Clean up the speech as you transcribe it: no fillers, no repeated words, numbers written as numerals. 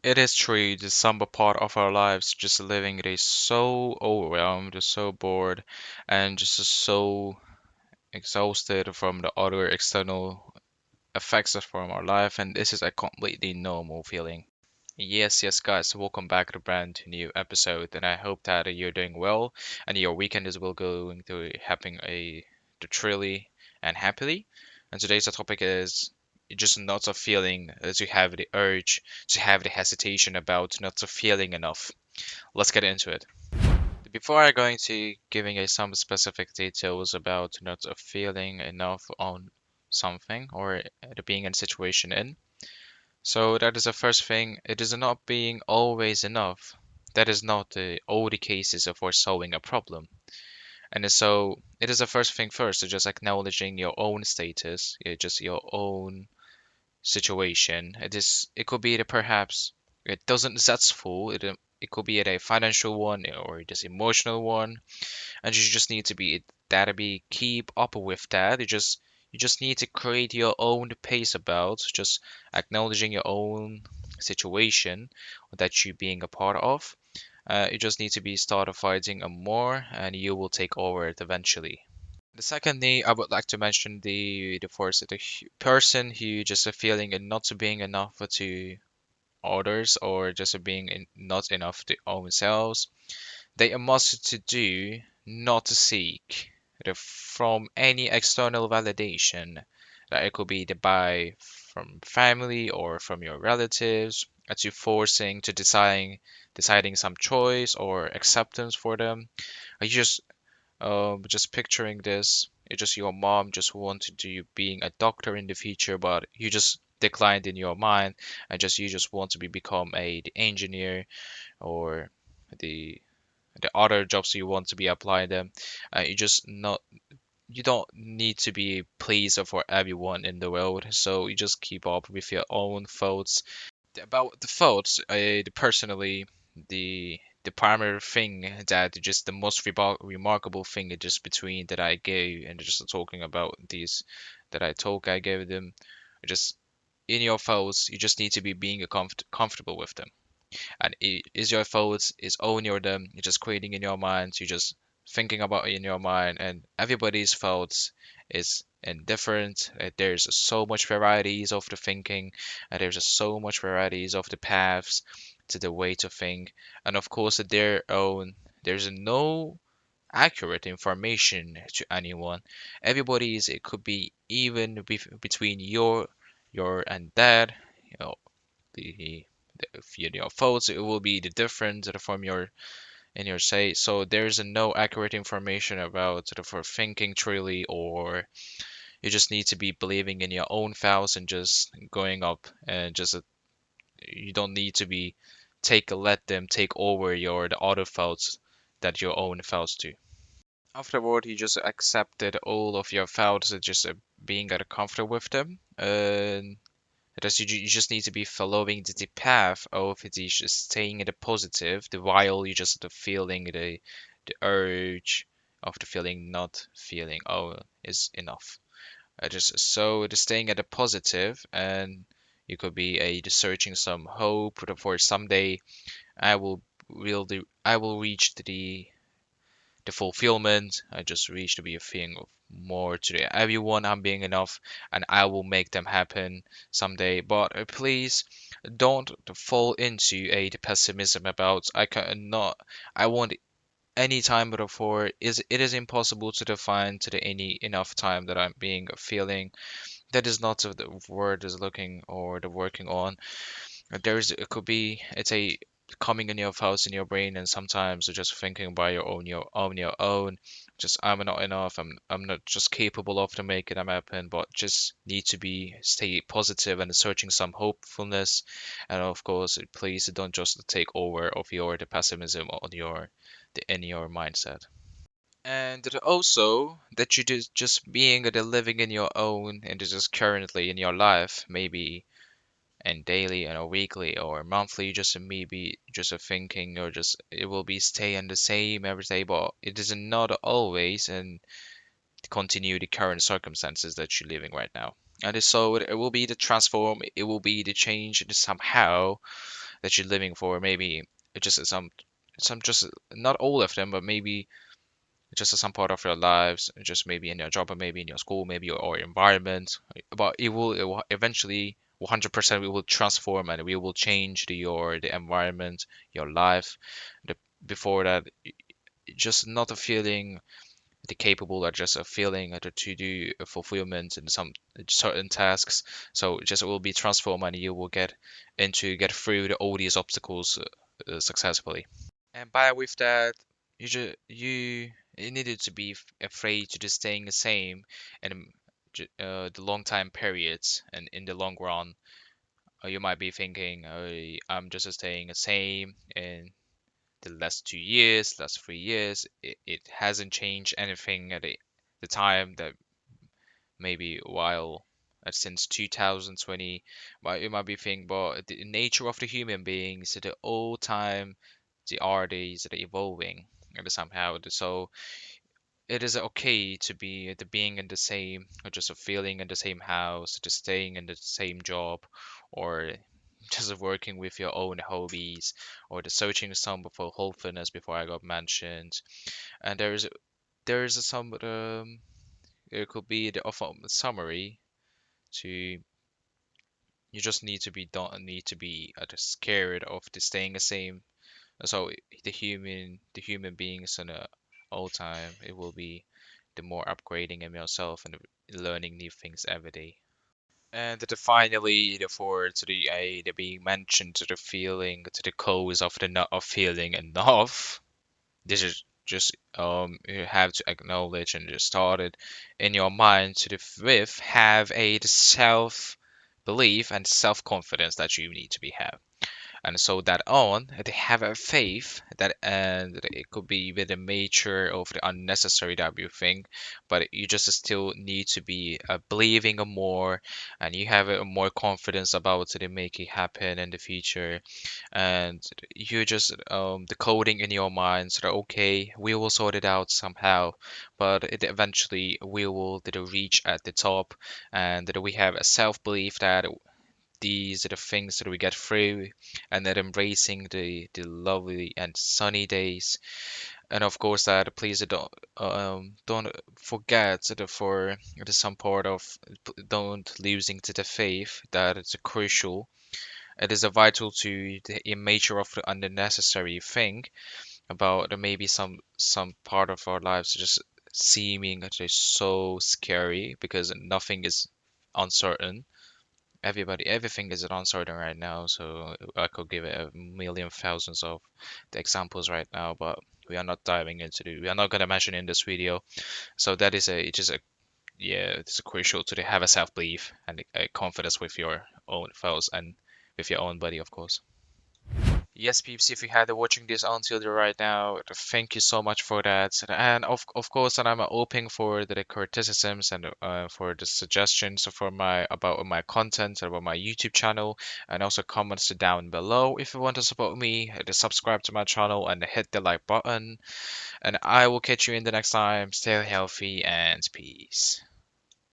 It is true, the somber part of our lives, just living it is so overwhelmed, just so bored, and just so exhausted from the other external effects from our life, and this is a completely normal feeling. Yes, yes, guys, welcome back to a brand new episode, and I hope that you're doing well and your weekend is well going to having a to truly and happily. And today's topic is just not a feeling to have the urge, to have the hesitation about not a feeling enough. Let's get into it. Before I go into giving some specific details about not a feeling enough on something or being in a situation in. So that is the first thing. It is not being always enough. That is not all the cases of for solving a problem. And so it is the first thing first, so just acknowledging your own status, just your own situation. It could be that perhaps it doesn't successful. It could be a financial one or just emotional one, and you just need to be keep up with that. You just need to create your own pace about just acknowledging your own situation that you being a part of. You just need to be start fighting more, and you will take over it eventually. The second thing I would like to mention the first the person who just a feeling and not being enough to others or just being not enough to own selves. They must to do not to seek from any external validation. That it could be the by from family or from your relatives, to forcing to deciding some choice or acceptance for them. You just picturing this. It's just your mom just wanted you being a doctor in the future, but you just declined in your mind, and just you just want to become a the engineer or the the other jobs you want to be applying them. You just not you don't need to be pleased for everyone in the world, so you just keep up with your own thoughts. About the thoughts, personally, the primary thing that just the most remarkable thing is just between that I gave and just talking about these that I gave them, just in your thoughts, you just need to be being comfortable with them, and it is your thoughts is own your them. You're just creating in your mind, you're just thinking about it in your mind, and everybody's thoughts is indifferent. There's so much varieties of the thinking, and there's so much varieties of the paths to the way to think, and of course their own, there's no accurate information to anyone. Everybody's, it could be even between your and dad, you know, the if you know faults, it will be the difference from your in your say. So there's no accurate information about for thinking truly, or you just need to be believing in your own files and just going up and just you don't need to be take let them take over your the other files that your own files do. Afterward, you just accepted all of your files and just being comfortable with them. Because you just need to be following the path of it is just staying in the positive, the while you just feeling the urge of the feeling not feeling is enough. Just so the staying at the positive, and you could be searching some hope for someday I will reach the fulfillment. I just reach to be a thing of more to everyone. I'm being enough, and I will make them happen someday. But please don't fall into the pessimism about I cannot. I want any time before is it is impossible to define to the any enough time that I'm being feeling. That is not the word is looking or the working on. There's it could be it's a coming in your thoughts in your brain, and sometimes you're just thinking by your own. Just I'm not enough. I'm not just capable of to make it happen, but just need to be stay positive and searching some hopefulness. And of course, please don't just take over of your the pessimism on your in your mindset. And that also that you just being the living in your own and just currently in your life, maybe and daily and a weekly or monthly, just maybe just a thinking or just it will be staying the same every day, but it is not always and continue the current circumstances that you're living right now. And so it will be the transform, it will be the change somehow, that you're living for. Maybe it's just some just not all of them, but maybe just some part of your lives, just maybe in your job, or maybe in your school, maybe your environment. But it will eventually 100% we will transform and we will change the environment, your life. The, before that, just not a feeling the capable or just a feeling to do a fulfillment in some certain tasks. So just it will be transformed and you will get through all these obstacles successfully. And by with that, you needed to be afraid to just staying the same and the long time periods, and in the long run, you might be thinking, I'm just staying the same in the last 2 years, last 3 years. It hasn't changed anything at the time that maybe while since 2020, but you might be thinking, but the nature of the human beings, the all time, the artists, the evolving, and somehow, so it is okay to be the being in the same, or just a feeling in the same house, just staying in the same job, or just working with your own hobbies, or the searching some for wholesomeness before I got mentioned. And there is some it could be the of summary to you just need to be don't need to be just scared of the staying the same. So the human beings in all time, it will be the more upgrading in yourself and learning new things every day. And finally, the for to the being mentioned to the feeling to the cause of the not of feeling enough. This is just you have to acknowledge and just start it in your mind to the with have a self belief and self confidence that you need to be have. And so that on they have a faith that, and it could be with the nature of the unnecessary that you think, but you just still need to be believing more, and you have more confidence about to make it happen in the future. And you just the coding in your mind, so that okay, we will sort it out somehow, but it eventually we will reach at the top. And that we have a self belief that these are the things that we get through, and then embracing the lovely and sunny days. And of course that please don't forget that for the some part of don't losing to the faith, that it's crucial. It is a vital to the image of the unnecessary thing about maybe some part of our lives just seeming just so scary because nothing is uncertain. Everything is uncertain right now, so I could give it a million thousands of the examples right now, but we are not diving into we are not gonna mention in this video. So that is a, it is a, yeah, it's crucial to have a self-belief and a confidence with your own thoughts and with your own body, of course. Yes, peeps, if you had watching this until the right now, thank you so much for that. And of course, and I'm open for the criticisms and for the suggestions for my about my content about my YouTube channel, and also comments down below. If you want to support me, subscribe to my channel and hit the like button. And I will catch you in the next time. Stay healthy and peace.